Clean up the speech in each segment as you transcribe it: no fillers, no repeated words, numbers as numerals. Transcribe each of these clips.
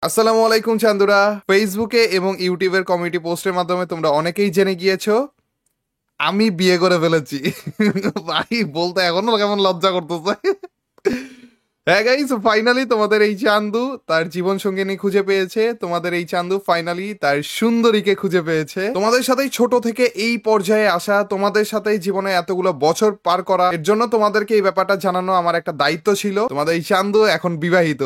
আসসালামু আলাইকুম চান্দুরা। ফেসবুকে এবং ইউটিউবের কমিউনিটি পোস্টের মাধ্যমে তোমরা অনেকেই জেনে গিয়েছো আমি বিয়ে করে ফেলেছি। ভাই বলতে এখনো কেমন লজ্জা করতেছে। হ্যাঁ গাইস, ফাইনালি তোমাদের এই চান্দু তার জীবন সঙ্গিনী খুঁজে পেয়েছে। তোমাদের এই চান্দু ফাইনালি তার সুন্দরীকে খুঁজে পেয়েছে। তোমাদের সাথেই ছোট থেকে এই পর্যায়ে আসা, তোমাদের সাথেই জীবনে এতগুলো বছর পার করা, এর জন্য তোমাদেরকে এই ব্যাপারটা জানানো আমার একটা দায়িত্ব ছিল। তোমাদের এই চান্দু এখন বিবাহিত।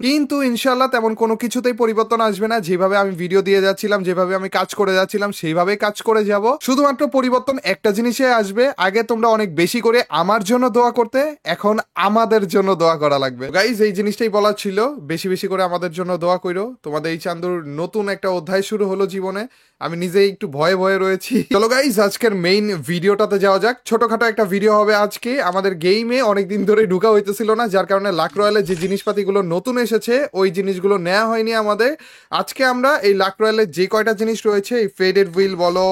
কিন্তু ইনশাল্লাহ তেমন কোনো কিছুতেই পরিবর্তন আসবে না। যেভাবে আমি ভিডিও দিয়ে যাচ্ছিলাম, যেভাবে আমি কাজ করে যাচ্ছিলাম, সেইভাবেই কাজ করে যাব। শুধুমাত্র পরিবর্তন একটা জিনিসে আসবে, আগে তোমরা অনেক বেশি করে আমার জন্য দোয়া করতে, এখন আমাদের জন্য দোয়া করা লাগবে। গাইজ এই জিনিসটাই বলার ছিল, বেশি বেশি করে আমাদের জন্য দোয়া করো। তোমাদের এই চান্দুর নতুন একটা অধ্যায় শুরু হলো জীবনে। আমি নিজেই একটু ভয়ে ভয়ে রয়েছি। চলো গাইজ আজকের মেইন ভিডিওটাতে যাওয়া যাক। ছোটখাটো একটা ভিডিও হবে আজকে। আমাদের গেমে অনেকদিন ধরে ঢুকা হইতেছিল না, যার কারণে লাক রয়্যালে যে জিনিসপাতিগুলো নতুন এসেছে ওই জিনিসগুলো নেওয়া হয়নি আমাদের। আজকে আমরা এই লাক রয়্যালের যে কয়টা জিনিস রয়েছে, এই ফেডেড হুইল বলো,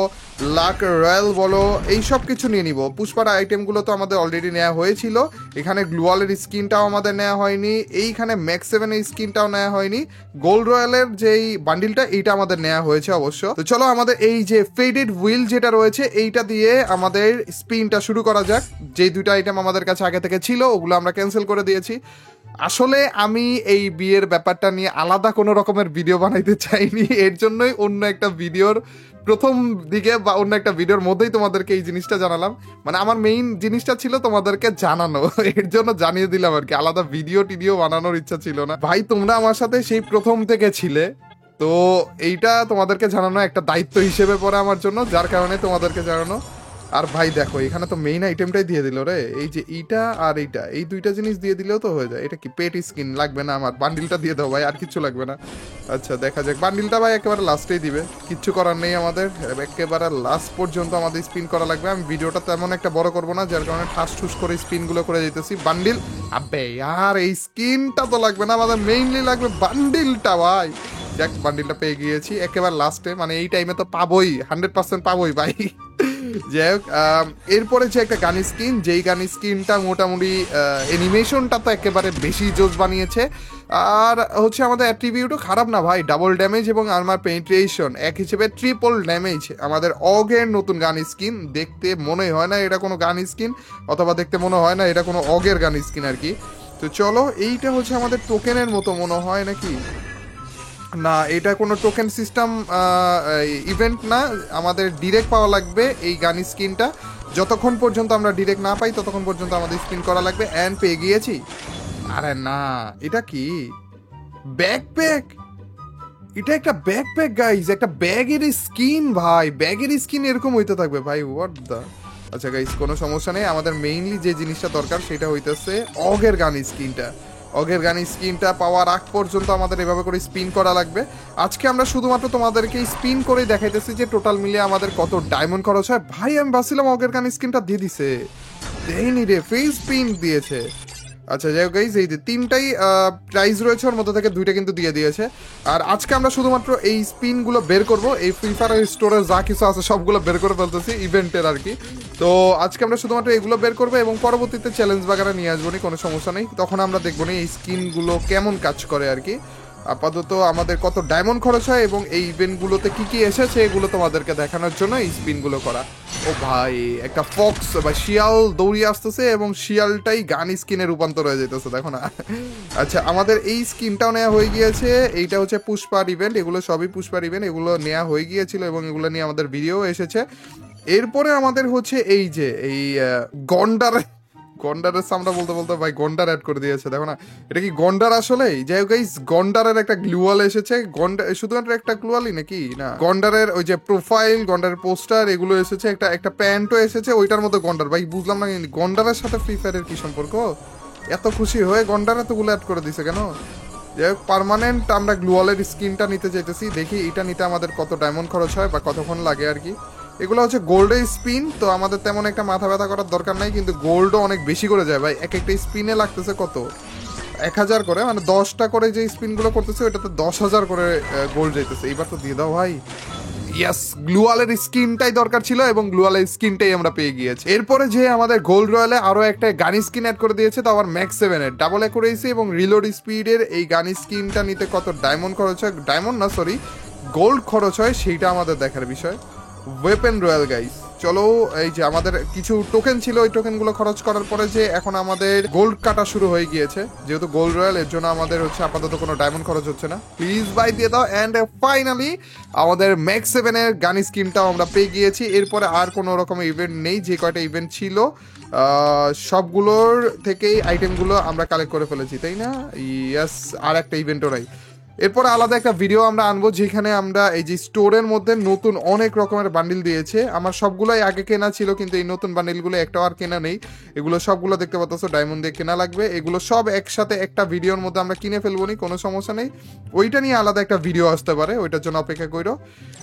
লাক রয়্যাল বলো, এই সব কিছু নিয়ে নিব। পুষ্পার আইটেমগুলো তো আমাদের অলরেডি নেওয়া হয়েছিল। এখানে গ্লুয়ালের স্কিনটাও আমাদের নেওয়া হয়নি। এইখানে ম্যাক্স 7 এর স্কিনটাও নেওয়া হয়নি। গোল্ড রয়্যালের যেই বান্ডিলটা এইটা আমাদের নেওয়া হয়েছে অবশ্য। তো চলো আমাদের এই যে ফেডেড হুইল যেটা রয়েছে এইটা দিয়ে আমাদের স্পিনটা শুরু করা যাক। যে দুইটা আইটেম আমাদের কাছে আগে থেকে ছিল ওগুলো আমরা ক্যান্সেল করে দিয়েছি। আসলে আমি এই বিয়ের ব্যাপারটা নিয়ে আলাদা কোনো রকমের ভিডিও বানাইতে চাইনি, এর জন্যই অন্য একটা ভিডিওর প্রথম দিকে বা অন্য একটা ভিডিওর মধ্যেই তোমাদেরকে এই জিনিসটা জানালাম। মানে আমার মেইন জিনিসটা ছিল তোমাদেরকে জানানো, এর জন্য জানিয়ে দিলাম আর কি। আলাদা ভিডিও টিডিও বানানোর ইচ্ছা ছিল না। ভাই তোমরা আমার সাথে সেই প্রথম থেকে ছিলে, তো এইটা তোমাদেরকে জানানো একটা দায়িত্ব হিসেবে পড়ে আমার জন্য, যার কারণে তোমাদেরকে জানানো। আর ভাই দেখো এখানে তো মেইন আইটেমটাই দিয়ে দিল রে, এই যে এইটা আর এইটা, এই দুইটা জিনিস দিয়ে দিলেও তো হয়ে যায়। এটা কি পেট স্কিন লাগবে না আমার? বান্ডিলটা দিয়ে দাও ভাই, আর কিচ্ছু লাগবে না। আচ্ছা দেখা যাক, বান্ডিলটা ভাই একেবারে লাস্টেই দিবে, কিচ্ছু করার নেই আমাদের। একেবারে লাস্ট পর্যন্ত আমাদের স্পিন করা লাগবে। আমি ভিডিওটা তেমন একটা বড় করবো না, যার কারণে ঠাস ঠুস করে স্পিনগুলো করে যেতেছি। বান্ডিল, আবে আর এই স্কিনটা তো লাগবে না আমাদের, মেইনলি লাগবে বান্ডিলটা ভাই। যাক বান্ডিলটা পেয়ে গিয়েছি একেবারে লাস্টে, মানে এই টাইমে তো পাবোই, 100% পাবোই ভাই। যাই হোক, এরপরে যে একটা গান স্কিন, যেই গান স্কিনটা মোটামুটি অ্যানিমেশনটা তো একেবারে বেশি জোস বানিয়েছে। আর হচ্ছে আমাদের অ্যাট্রিবিউটও খারাপ না ভাই, ডাবল ড্যামেজ এবং আর্মার পেনিট্রেশন এক হিসেবে ট্রিপল ড্যামেজ। আমাদের অগের নতুন গান স্কিন, দেখতে মনে হয় না এটা কোনো গান স্কিন, অথবা দেখতে মনে হয় না এটা কোনো অগের গান স্কিন আর কি। তো চলো, এইটা হচ্ছে আমাদের টোকেনের মতো মনে হয় নাকি? না, এটা কোনো টোকেন সিস্টেম ইভেন্ট না, আমাদের ডিরেক্ট পাওয়া লাগবে এই গান স্কিনটা। যতক্ষণ পর্যন্ত আমরা ডিরেক্ট না পাই ততক্ষণ পর্যন্ত আমাদের স্পিন করা লাগবে। অ্যান্ড পেয়ে গিয়েছি। আরে না, এটা কি ব্যাকপ্যাক? এটা একটা ব্যাকপ্যাক গাইজ, একটা ব্যাগের স্কিন ভাই। ব্যাগের স্কিন এরকম হইতে থাকবে ভাই, হোয়াট দা। আচ্ছা গাইজ কোনো সমস্যা নেই, আমাদের মেইনলি যে জিনিসটা দরকার সেটা হইতেছে অগের গান স্কিনটা। অগের গান স্কিনটা পাওয়ার আগ পর্যন্ত আমাদের এভাবে করে স্পিন করা লাগবে। আজকে আমরা শুধুমাত্র তোমাদেরকে স্পিন করে দেখাইতেছি যে টোটাল মিলিয়ে আমাদের কত ডায়মন্ড খরচ হয়। ভাই আমি ভাবছিলাম অগের গান স্কিনটা দিয়ে দিছে, দেয়নি রে, ফেস স্পিন দিয়েছে। আচ্ছা যাই হোক গাইজ, এই যে তিনটাই প্রাইজ রয়েছে, ওর মধ্যে থেকে দুইটা কিন্তু দিয়ে দিয়েছে। আর আজকে আমরা শুধুমাত্র এই স্পিনগুলো বের করব, এই ফ্রি ফায়ার স্টোরে যা কিছু আছে সবগুলো বের করে ফেলতেছি ইভেন্টের আর কি। তো আজকে আমরা শুধুমাত্র এগুলো বের করবো এবং পরবর্তীতে চ্যালেঞ্জ বাগানে নিয়ে আসবো নি, কোনো সমস্যা নেই। তখন আমরা দেখবো না এই স্কিনগুলো কেমন কাজ করে আর কি। আপাতত আমাদের কত ডায়মন্ড খরচ হয় এবং এই ইভেন্টগুলোতে কি কি এসেছে এগুলো তোমাদেরকে দেখানোর জন্য এই স্পিনগুলো করা। ও ভাই, একটা ফক্স বা শিয়াল দৌড়িয়ে আসতেছে এবং শিয়ালটাই গান স্কিনে রূপান্তর হয়ে যেতেছে, দেখো না। আচ্ছা আমাদের এই স্কিনটাও নেওয়া হয়ে গিয়েছে। এইটা হচ্ছে পুষ্পার ইভেন্ট, এগুলো সবই পুষ্পার ইভেন্ট, এগুলো নেওয়া হয়ে গিয়েছিল এবং এগুলো নিয়ে আমাদের ভিডিও এসেছে। এরপরে আমাদের হচ্ছে এই যে এই গন্ডারের সামনে বলতে বলতে ভাই গন্ডার অ্যাড করে দিয়েছে, দেখো না। এটা কি গন্ডার আসলেই? যাই হোক গাইস, গন্ডারের একটা গ্লুয়াল এসেছে। গন্ডার শুধুমাত্র একটা গ্লুয়ালই নাকি? না, গন্ডারের ওই যে প্রোফাইল, গন্ডারের পোস্টার এগুলো এসেছে। একটা প্যান্টও এসেছে, ওইটার মধ্যে গন্ডার। ভাই বুঝলাম না গন্ডারের সাথে ফ্রি ফায়ারের কি সম্পর্ক? এত খুশি হয়ে গন্ডার এতগুলো অ্যাড করে দিছে কেন? যাই হোক, পার্মানেন্ট আমরা গ্লুয়ালের স্কিনটা নিতে চাইতেছি। দেখি এটা নিতে আমাদের কত ডায়মন্ড খরচ হয় বা কতক্ষণ লাগে আর কি। এগুলো হচ্ছে গোল্ডের স্পিন, তো আমাদের তেমন একটা মাথা ব্যথা করার দরকার নাই, কিন্তু গোল্ডও অনেক বেশি করে যায় ভাই। এক একটা স্পিনে লাগতেছে কত, 1000 করে, মানে 10টা করে যে স্পিনগুলো করতেছে ওইটাতে 10,000 করে গোল্ড যাইতেছে। এইবার তো দিয়ে দাও ভাই। ইয়েস, গ্লুয়ালের স্কিনটাই দরকার ছিল এবং গ্লুয়ালের স্কিনটাই আমরা পেয়ে গিয়েছি। এরপরে যে আমাদের গোল্ড রয়্যালে আরো একটা গান স্কিন অ্যাড করে দিয়েছে, তো আবার ম্যাক্স 7-এর ডাবল অ্যাকুরেসি এবং রিলোড স্পিডের এই গান স্কিনটা নিতে কত ডায়মন্ড খরচ হয়, ডায়মন্ড না সরি গোল্ড খরচ হয়, সেইটা আমাদের দেখার বিষয়। ওয়েপেন রয়্যাল গাইস, চলো এই যে আমাদের কিছু টোকেন ছিল, ওই টোকেনগুলো খরচ করার পরে যে এখন আমাদের গোল্ড কাটা শুরু হয়ে গিয়েছে, যেহেতু গোল্ড রয়্যাল এর জন্য আমাদের হচ্ছে আপাতত কোনো ডায়মন্ড খরচ হচ্ছে না। প্লিজ বাই দিয়ে দাও। অ্যান্ড ফাইনালি আমাদের ম্যাক্স 7-এর গান স্কিনটাও আমরা পেয়ে গিয়েছি। এরপরে আর কোনো রকমের ইভেন্ট নেই, যে কয়টা ইভেন্ট ছিল সবগুলোর থেকেই আইটেমগুলো আমরা কালেক্ট করে ফেলেছি, তাই না? ইয়াস, আর একটা ইভেন্টও নাই। এরপর আলাদা একটা ভিডিও আমরা আনবো, যেখানে আমরা এই যে স্টোরের মধ্যে নতুন অনেক রকমের বান্ডিল দিয়েছে। আমার সবগুলোই আগে কেনা ছিল, কিন্তু এই নতুন বান্ডিলগুলো একটাও আর কেনা নেই। এগুলো সবগুলো দেখতে পাচ্ছ ডায়মন্ড দিয়ে কেনা লাগবে। এগুলো সব একসাথে একটা ভিডিওর মধ্যে আমরা কিনে ফেলবো, নি কোনো সমস্যা নেই। ওইটা নিয়ে আলাদা একটা ভিডিও আসতে পারে, ওইটার জন্য অপেক্ষা করো।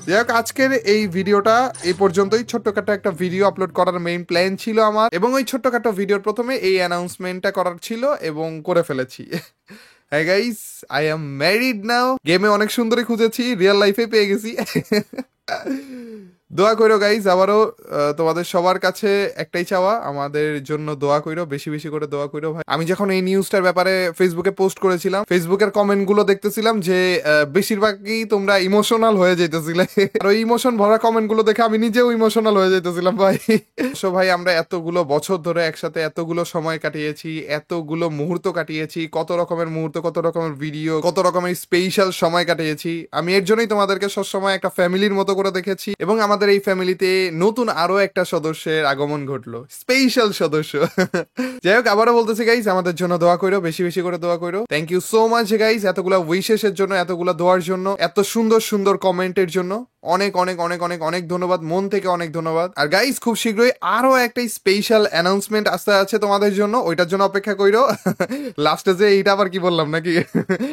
যাই হোক, আজকের এই ভিডিওটা এই পর্যন্তই। ছোট্টখাটো একটা ভিডিও আপলোড করার মেইন প্ল্যান ছিল আমার, এবং ওই ছোট্টখাটো ভিডিওর প্রথমে এই অ্যানাউন্সমেন্টটা করার ছিল এবং করে ফেলেছি। হ্যাঁ গাইস, আই এম ম্যারিড নাও। গেমে অনেক সুন্দরী খুঁজেছি, রিয়েল লাইফে পেয়ে গেছি। দোয়া করো গাইস, আবারও তোমাদের সবার কাছে একটাই চাওয়া, আমাদের জন্য দোয়া করো, বেশি বেশি করে দোয়া করো ভাই। আমি যখন এই নিউজটার ব্যাপারে ফেসবুকে পোস্ট করেছিলাম, ফেসবুকের কমেন্ট গুলো দেখতেছিলাম যে বেশিরভাগই তোমরা ইমোশনাল হয়ে যেতেছিলে, আর ওই ইমোশন ভরা কমেন্ট গুলো দেখে আমি নিজেও ইমোশনাল হয়ে যেতেছিলাম ভাই। সো ভাই, আমরা এতগুলো বছর ধরে একসাথে এতগুলো সময় কাটিয়েছি, এতগুলো মুহূর্ত কাটিয়েছি, কত রকমের মুহূর্ত, কত রকমের ভিডিও, কত রকমের স্পেশাল সময় কাটিয়েছি। আমি এর জন্যই তোমাদেরকে সবসময় একটা ফ্যামিলির মতো করে দেখেছি, এবং আমাদের এই ফ্যামিলিতে নতুন আরো একটা সদস্যের আগমন ঘটলো, স্পেশাল সদস্য। যাই হোক, আবারও বলতেছি গাইস, আমাদের জন্য দোয়া করো, বেশি বেশি করে দোয়া করো। Thank you so much guys, এতগুলো উইশেসের জন্য, এতগুলো দোয়ার জন্য, এত সুন্দর সুন্দর কমেন্টের জন্য অনেক অনেক অনেক অনেক অনেক ধন্যবাদ, মন থেকে অনেক ধন্যবাদ। আর গাইস, খুব শীঘ্রই আরো একটা স্পেশাল অ্যানাউন্সমেন্ট আসতে আছে তোমাদের জন্য, ওইটার জন্য অপেক্ষা করো। লাস্টে যে এইটা আবার কি বললাম নাকি,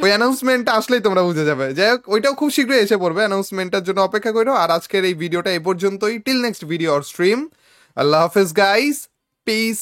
ওই অ্যানাউন্সমেন্টটা আসলেই তোমরা বুঝে যাবে। যাই হোক, ওইটাও খুব শীঘ্রই এসে পড়বে, অ্যানাউন্সমেন্টের জন্য অপেক্ষা করো। আর আজকের এই ভিডিওটা এ পর্যন্তই, till next video or stream. আল্লাহ হাফেজ গাইস, পিস।